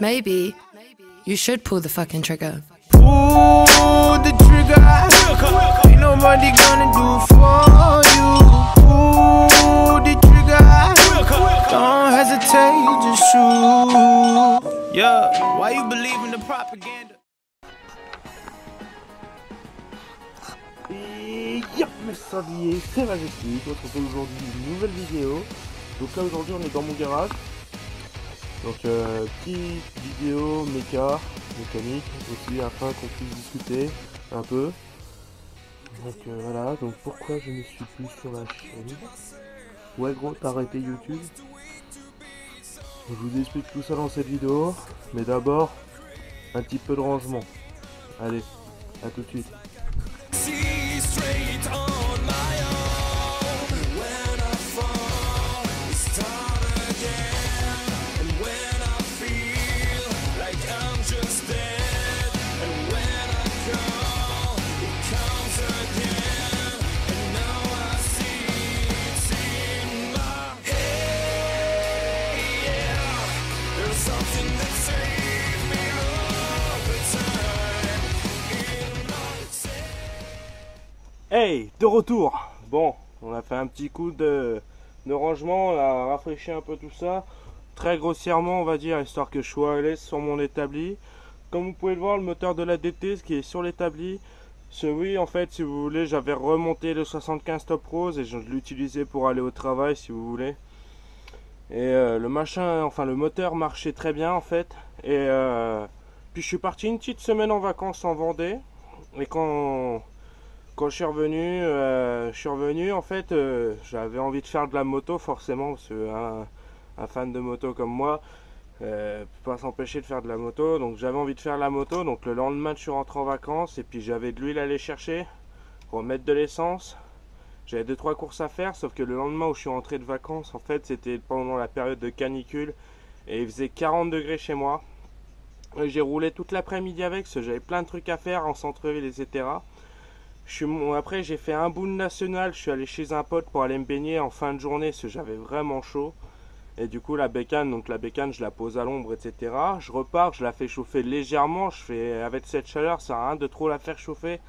maybe you should pull the fucking trigger. Pull the trigger. Ain't nobody gonna do for you. Pull the trigger. Don't hesitate, just shoot. Yeah, why you believe in the propaganda? Et y'a mes saviez, c'est Majestic, on se retrouve aujourd'hui une nouvelle vidéo. Donc là aujourd'hui on est dans mon garage. Donc petite vidéo mécanique aussi afin qu'on puisse discuter un peu. Donc voilà, donc pourquoi je ne suis plus sur la chaîne. Ouais gros, t'as arrêté YouTube. Je vous explique tout ça dans cette vidéo. Mais d'abord, un petit peu de rangement. Allez, à tout de suite. Hey, de retour. Bon, on a fait un petit coup de rangement, on a rafraîchi un peu tout ça, très grossièrement on va dire, histoire que je sois à l'aise sur mon établi. Comme vous pouvez le voir, le moteur de la DT, ce qui est sur l'établi, oui en fait, si vous voulez, j'avais remonté le 75 Top Rose et je l'utilisais pour aller au travail si vous voulez. Et le moteur marchait très bien en fait. Et puis je suis parti une petite semaine en vacances en Vendée. Et quand je suis revenu, en fait, j'avais envie de faire de la moto forcément, parce que un fan de moto comme moi peut pas s'empêcher de faire de la moto. Donc j'avais envie de faire la moto. Donc le lendemain, je suis rentré en vacances et puis j'avais de l'huile à aller chercher pour mettre de l'essence. J'avais 2-3 courses à faire, sauf que le lendemain où je suis rentré de vacances, en fait, c'était pendant la période de canicule et il faisait 40 degrés chez moi. J'ai roulé toute l'après-midi avec, parce que j'avais plein de trucs à faire en centre-ville, etc. Après j'ai fait un bout national, je suis allé chez un pote pour aller me baigner en fin de journée parce que j'avais vraiment chaud. Et du coup la bécane je la pose à l'ombre, etc. Je repars, je la fais chauffer légèrement, avec cette chaleur ça sert à rien de trop la faire chauffer.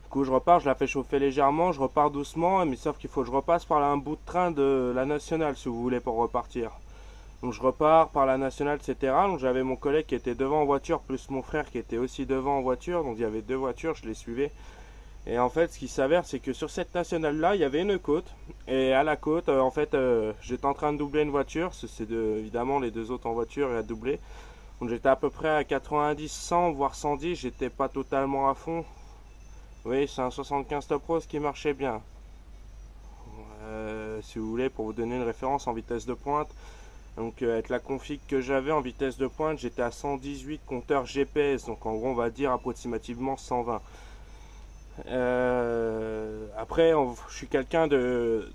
Du coup je repars, je la fais chauffer légèrement, je repars doucement, mais sauf qu'il faut que je repasse par un bout de train de la nationale si vous voulez pour repartir. Donc je repars par la nationale, etc. Donc j'avais mon collègue qui était devant en voiture, plus mon frère qui était aussi devant en voiture, donc il y avait 2 voitures, je les suivais. Et en fait ce qui s'avère c'est que sur cette nationale là il y avait une côte. Et à la côte en fait j'étais en train de doubler une voiture. C'est évidemment les 2 autres en voiture et à doubler. Donc j'étais à peu près à 90, 100 voire 110. J'étais pas totalement à fond. Oui, c'est un 75 Top Rose qui marchait bien. Si vous voulez, pour vous donner une référence en vitesse de pointe. Donc avec la config que j'avais en vitesse de pointe, j'étais à 118 compteur GPS. Donc en gros on va dire approximativement 120. Après je suis quelqu'un de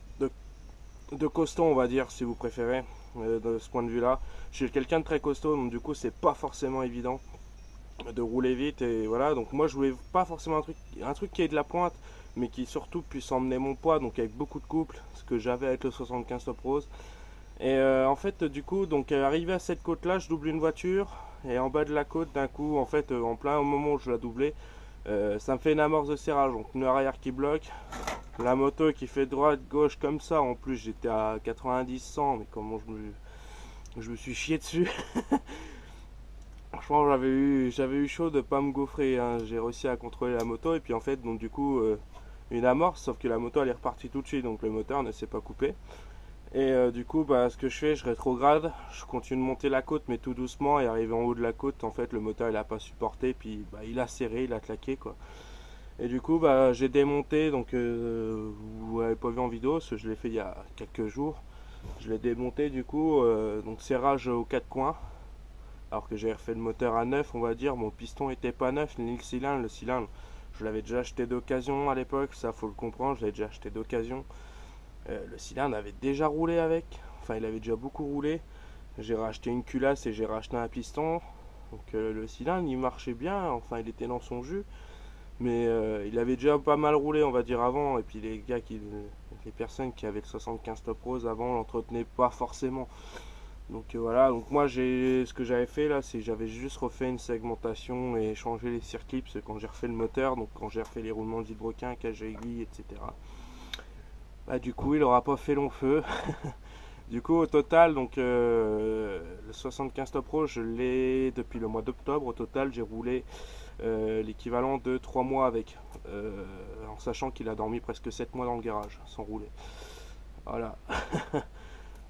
costaud on va dire si vous préférez, de ce point de vue là je suis quelqu'un de très costaud, donc du coup c'est pas forcément évident de rouler vite. Et voilà, donc moi je voulais pas forcément un truc qui ait de la pointe mais qui surtout puisse emmener mon poids, donc avec beaucoup de couple, ce que j'avais avec le 75 Top Rose. Et en fait du coup donc arrivé à cette côte là, je double une voiture et en bas de la côte d'un coup en fait en plein au moment où je la doublais, ça me fait une amorce de serrage, donc pneu arrière qui bloque, la moto qui fait droite gauche comme ça. En plus j'étais à 90-100, mais comment je me suis chié dessus. Franchement j'avais eu chaud de pas me gaufrer, hein. J'ai réussi à contrôler la moto et puis en fait donc du coup une amorce, sauf que la moto elle est repartie tout de suite, donc le moteur ne s'est pas coupé. Et du coup ce que je fais, je rétrograde, je continue de monter la côte mais tout doucement, et arrivé en haut de la côte en fait le moteur il a pas supporté, puis il a serré, il a claqué quoi. Et du coup j'ai démonté, donc vous l'avez pas vu en vidéo parce que je l'ai fait il y a quelques jours. Je l'ai démonté du coup, donc serrage aux 4 coins, alors que j'ai refait le moteur à neuf on va dire. Mon piston était pas neuf ni le cylindre je l'avais déjà acheté d'occasion à l'époque, ça faut le comprendre, je l'avais déjà acheté d'occasion. Le cylindre avait déjà roulé avec, enfin il avait déjà beaucoup roulé. J'ai racheté une culasse et j'ai racheté un piston. Donc le cylindre il marchait bien, enfin il était dans son jus. Mais il avait déjà pas mal roulé on va dire avant. Et puis les personnes qui avaient le 75 Top Rose avant l'entretenaient pas forcément. Donc voilà, donc moi ce que j'avais fait là, c'est j'avais juste refait une segmentation et changé les circlips quand j'ai refait le moteur, donc quand j'ai refait les roulements de vilebrequin, cage à aiguille, etc. Bah du coup il aura pas fait long feu. Du coup au total, donc le 75 Top Pro je l'ai depuis le mois d'octobre. Au total j'ai roulé l'équivalent de 3 mois avec, en sachant qu'il a dormi presque 7 mois dans le garage sans rouler. Voilà.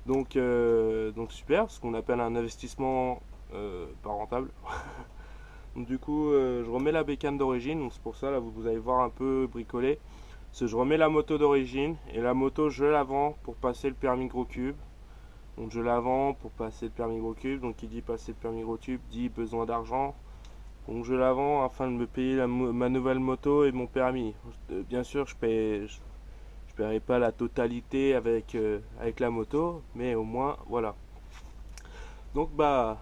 Donc super, ce qu'on appelle un investissement pas rentable. Donc, du coup je remets la bécane d'origine, donc c'est pour ça là vous allez voir un peu bricoler. Je remets la moto d'origine et la moto je la vends pour passer le permis gros cube. Donc je la vends pour passer le permis gros cube, donc qui dit passer le permis gros cube dit besoin d'argent. Donc je la vends afin de me payer ma nouvelle moto et mon permis. Bien sûr je paierai pas la totalité avec la moto, mais au moins voilà. Donc bah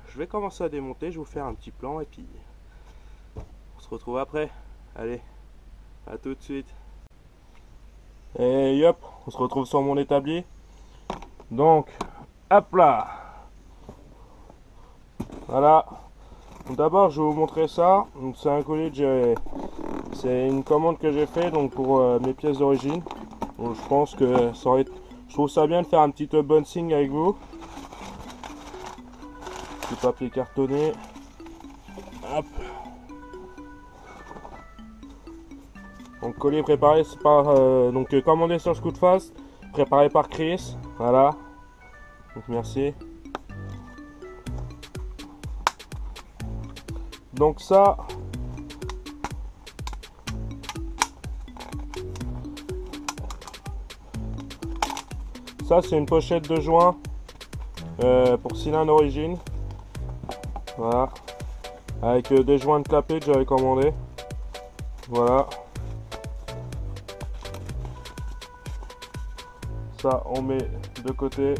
je vais commencer à démonter, je vais vous faire un petit plan et puis on se retrouve après. Allez, à tout de suite. Et hop, on se retrouve sur mon établi. Donc hop là, voilà. D'abord je vais vous montrer ça. Donc c'est un colis que c'est une commande que j'ai fait donc pour mes pièces d'origine. Donc je pense que ça aurait, je trouve ça bien de faire un petit unboxing avec vous. Petit papier cartonné. Hop. Donc colis préparé par donc commandé sur Scootfast, préparé par Chris. Voilà. Donc merci. Donc ça, c'est une pochette de joint pour cylindre origine. Voilà. Avec des joints de clapet que j'avais commandé. Voilà. Ça on met de côté.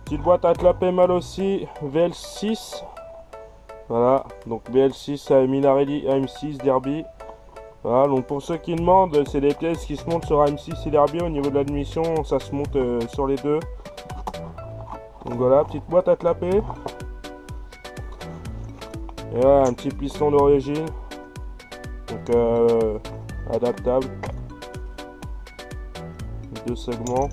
Petite boîte à clapet mal aussi, VL6. Voilà, donc VL6 à Minarelli AM6 Derby. Voilà, donc pour ceux qui demandent, c'est des pièces qui se montent sur AM6 et Derby. Au niveau de l'admission, ça se monte sur les deux. Donc voilà, petite boîte à clapet. Et voilà, un petit piston d'origine. Donc adaptable. 2 segments.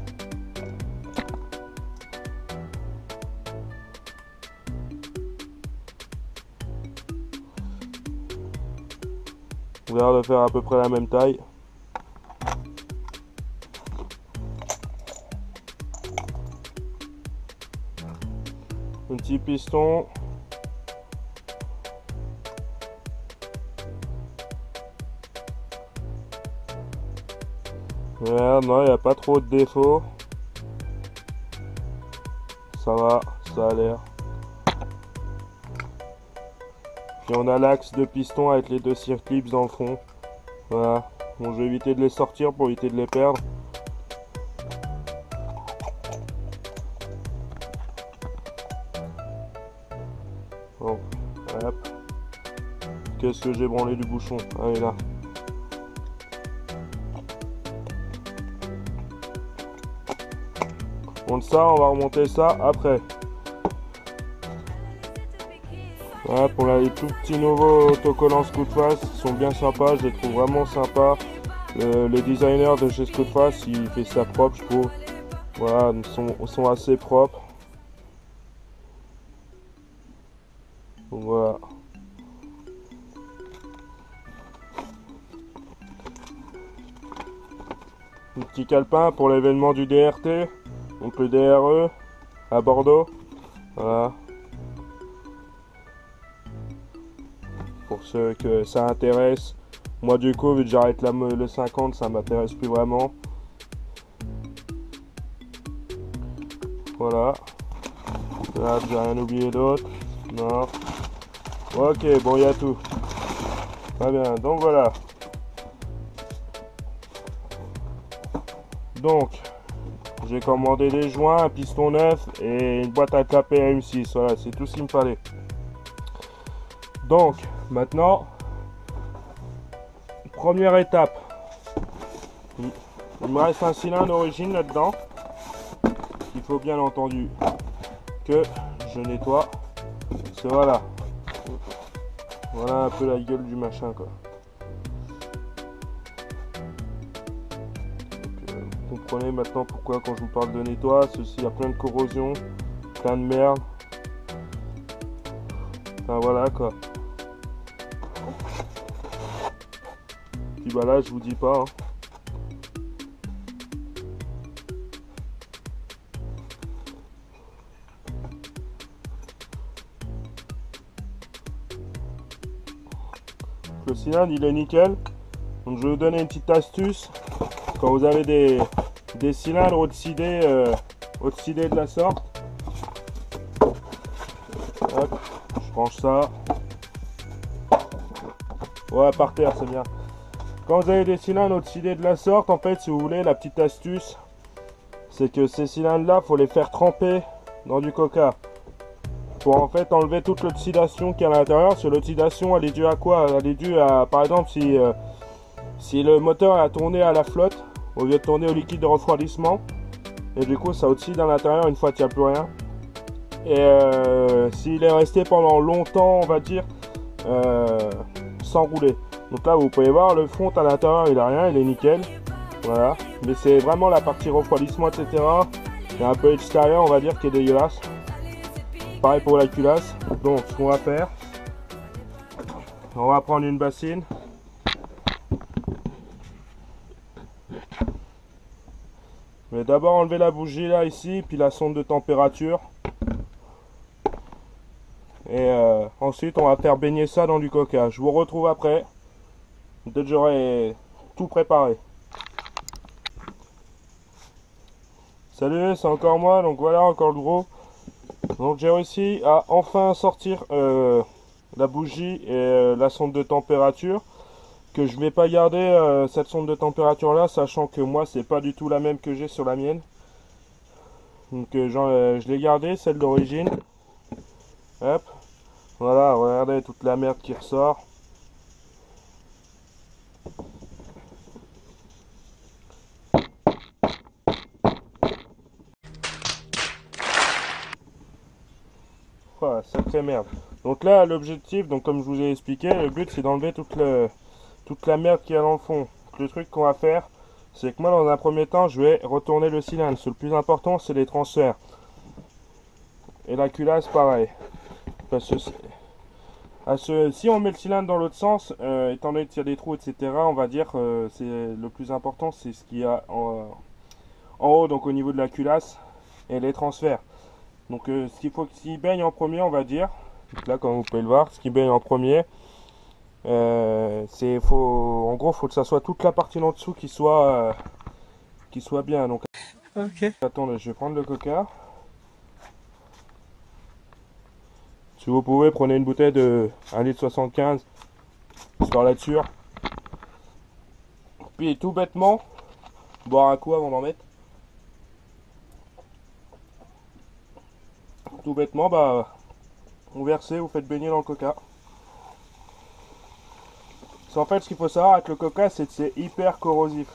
On va de faire à peu près la même taille. Un petit piston. Voilà, non, il n'y a pas trop de défauts. Ça va, ça a l'air. Puis on a l'axe de piston avec les 2 circlips dans le fond. Voilà. Bon, je vais éviter de les sortir pour éviter de les perdre. Bon, hop. Qu'est-ce que j'ai branlé du bouchon? Allez là. Donc ça, on va remonter ça après. Voilà, pour les tout petits nouveaux autocollants Scootfast, ils sont bien sympas, je les trouve vraiment sympas. Le designer de chez Scootfast, il fait ça propre, je trouve. Voilà, ils sont assez propres. Donc voilà. Un petit calepin pour l'événement du DRT, donc le DRE à Bordeaux. Voilà. Pour ceux que ça intéresse. Moi du coup, vu que j'arrête le 50, ça m'intéresse plus vraiment. Voilà. Là, j'ai rien oublié d'autre. Non. Ok, bon, il y a tout. Très bien, donc voilà. Donc, j'ai commandé des joints, un piston neuf et une boîte à clapet AM6. Voilà, c'est tout ce qu'il me fallait. Donc, maintenant, première étape. Il me reste un cylindre d'origine là-dedans. il faut bien entendu que je nettoie. Voilà. Voilà un peu la gueule du machin quoi. Donc, vous comprenez maintenant pourquoi quand je vous parle de nettoie, ceci il y a plein de corrosion, plein de merde. Enfin voilà quoi. Puis bah là je vous dis pas. Hein. Le cylindre il est nickel. Donc je vais vous donner une petite astuce. Quand vous avez des cylindres oxydés de la sorte. Hop, je range ça. Ouais, par terre c'est bien. Quand vous avez des cylindres oxydés de la sorte, en fait si vous voulez la petite astuce, c'est que ces cylindres là, faut les faire tremper dans du coca. Pour en fait enlever toute l'oxydation qui est à l'intérieur. Parce que l'oxydation elle est due à quoi? Elle est due à, par exemple, si le moteur a tourné à la flotte au lieu de tourner au liquide de refroidissement, et du coup ça oxyde à l'intérieur une fois qu'il n'y a plus rien. Et s'il est resté pendant longtemps, on va dire, sans rouler. Donc là vous pouvez voir le fond à l'intérieur il a rien, il est nickel. Voilà. Mais c'est vraiment la partie refroidissement etc. Et un peu extérieur on va dire qui est dégueulasse. Pareil pour la culasse. Donc ce qu'on va faire, on va prendre une bassine. Mais d'abord enlever la bougie là ici, puis la sonde de température. Et ensuite on va faire baigner ça dans du coca. Je vous retrouve après. Dès que j'aurai tout préparé. Salut, c'est encore moi, donc voilà encore le gros. Donc j'ai réussi à enfin sortir la bougie et la sonde de température. Que je vais pas garder cette sonde de température là, sachant que moi c'est pas du tout la même que j'ai sur la mienne. Donc je l'ai gardée, celle d'origine. Hop, voilà, regardez toute la merde qui ressort. Voilà, sacrée merde. Donc là l'objectif, donc comme je vous ai expliqué, le but c'est d'enlever toute la merde qu'il y a dans le fond. Le truc qu'on va faire, c'est que moi dans un premier temps je vais retourner le cylindre. Le plus important c'est les transferts. Et la culasse pareil. Parce que si on met le cylindre dans l'autre sens, étant donné qu'il y a des trous etc, on va dire c'est le plus important c'est ce qu'il y a en haut, donc au niveau de la culasse et les transferts. Donc ce qu'il faut qu'il baigne en premier on va dire. Donc là comme vous pouvez le voir, ce qui baigne en premier. En gros faut que ça soit toute la partie en dessous qui soit bien. Donc Ok. attendez, je vais prendre le coca. Si vous pouvez, prenez une bouteille de 1,75 litre sur la dessus. Puis tout bêtement, boire un coup avant d'en mettre. Tout bêtement, bah vous versez, vous faites baigner dans le coca. En fait, ce qu'il faut savoir avec le coca, c'est que c'est hyper corrosif.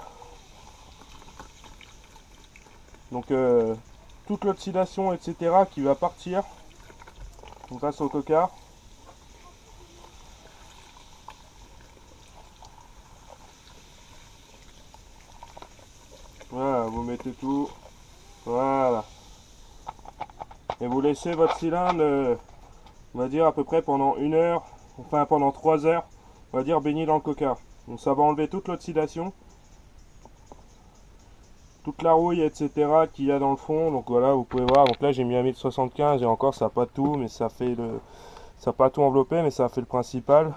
Donc toute l'oxydation, etc. qui va partir grâce au coca. Voilà, vous mettez tout. Voilà. Et vous laissez votre cylindre, on va dire à peu près pendant 1 heure, enfin pendant 3 heures. On va dire baigné dans le coca. Donc ça va enlever toute l'oxydation, toute la rouille etc qu'il y a dans le fond. Donc voilà, vous pouvez voir. Donc là j'ai mis 1,75 et encore ça n'a pas tout, mais ça fait ça n'a pas tout enveloppé, mais ça a fait le principal.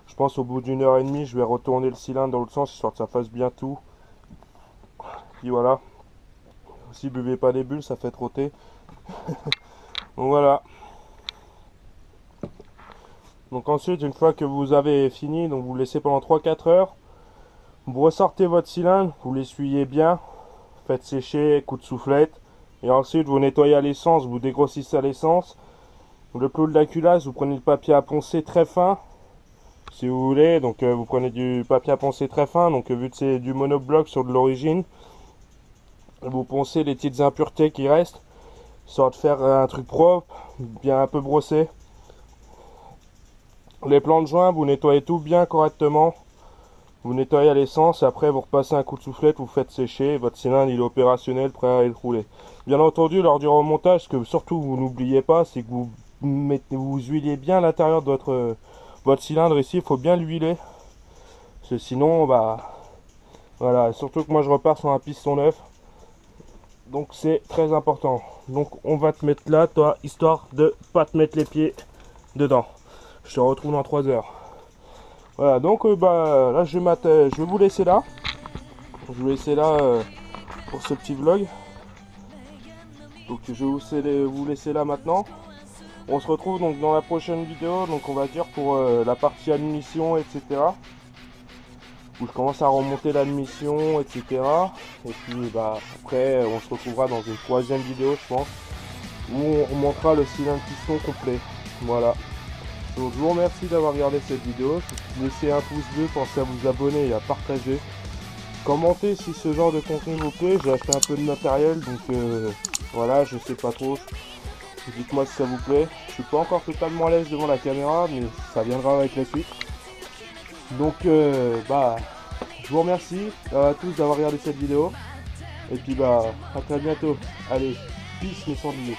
Je pense au bout d'1 heure et demie je vais retourner le cylindre dans l'autre sens histoire que ça fasse bien tout. Puis voilà. Si buvez pas des bulles, ça fait trotter. Donc voilà. Donc ensuite, une fois que vous avez fini, donc vous laissez pendant 3-4 heures, vous ressortez votre cylindre, vous l'essuyez bien, faites sécher, coup de soufflette, et ensuite vous nettoyez à l'essence, vous dégrossissez à l'essence. Le clou de la culasse, vous prenez le papier à poncer très fin, si vous voulez, donc vous prenez du papier à poncer très fin, donc vu que c'est du monobloc sur de l'origine, Vous poncez les petites impuretés qui restent, histoire de faire un truc propre, bien un peu brossé. Les plans de joint, vous nettoyez tout bien correctement. Vous nettoyez à l'essence, après vous repassez un coup de soufflette, vous faites sécher, votre cylindre il est opérationnel, prêt à être roulé. Bien entendu, lors du remontage, ce que surtout vous n'oubliez pas, c'est que vous huilez bien l'intérieur de votre cylindre ici, il faut bien l'huiler. Parce que sinon, bah voilà, surtout que moi je repars sur un piston neuf. Donc c'est très important. Donc on va te mettre là, toi, histoire de pas te mettre les pieds dedans. Je te retrouve dans 3 heures. Voilà, donc bah là je vais vous laisser là. Je vais vous laisser là pour ce petit vlog. Donc je vais vous laisser là maintenant. On se retrouve donc dans la prochaine vidéo, donc on va dire pour la partie admission, etc. Où je commence à remonter l'admission, etc. Et puis bah après on se retrouvera dans une troisième vidéo, je pense, où on remontera le cylindre piston complet. Voilà. Donc je vous remercie d'avoir regardé cette vidéo. Laissez un pouce bleu, pensez à vous abonner et à partager. Commentez si ce genre de contenu vous plaît. J'ai acheté un peu de matériel, donc voilà, je sais pas trop. Dites-moi si ça vous plaît. Je suis pas encore totalement à l'aise devant la caméra, mais ça viendra avec la suite. Donc bah je vous remercie à tous d'avoir regardé cette vidéo. Et puis bah à très bientôt. Allez, peace mes sangliers.